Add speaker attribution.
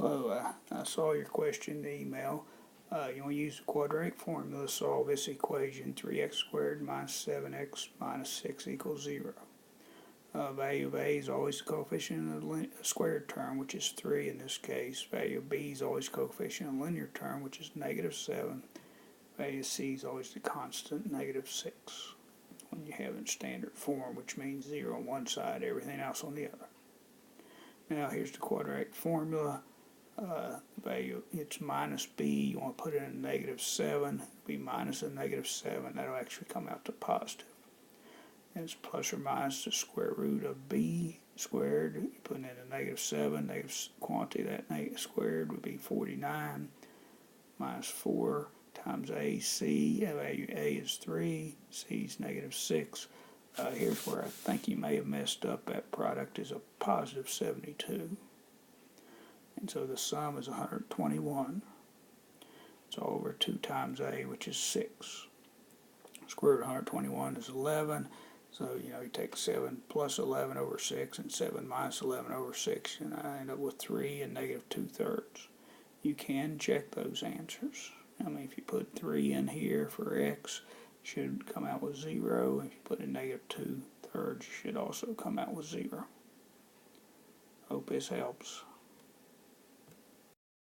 Speaker 1: Hello, I saw your question in the email. You want to use the quadratic formula to solve this equation, 3x squared minus 7x minus 6 equals 0. Value of a is always the coefficient of the squared term, which is 3 in this case. Value of b is always the coefficient of the linear term, which is negative 7. Value of c is always the constant, negative 6. When you have it in standard form, which means 0 on one side, everything else on the other. Now here's the quadratic formula. Value, it's minus b, you want to put it in negative 7, be minus a negative 7, that'll actually come out to positive. And it's plus or minus the square root of b squared, you put in a negative 7, negative quantity, that negative squared would be 49, minus 4 times ac, value a is 3, c is negative 6. Here's where I think you may have messed up, that product is a positive 72. And so the sum is 121. So over 2 times a, which is 6. Square root of 121 is 11. So, you take 7 plus 11 over 6 and 7 minus 11 over 6. And I end up with 3 and negative 2/3. You can check those answers. I mean, if you put 3 in here for x, it should come out with 0. If you put in negative 2/3, it should also come out with 0. Hope this helps.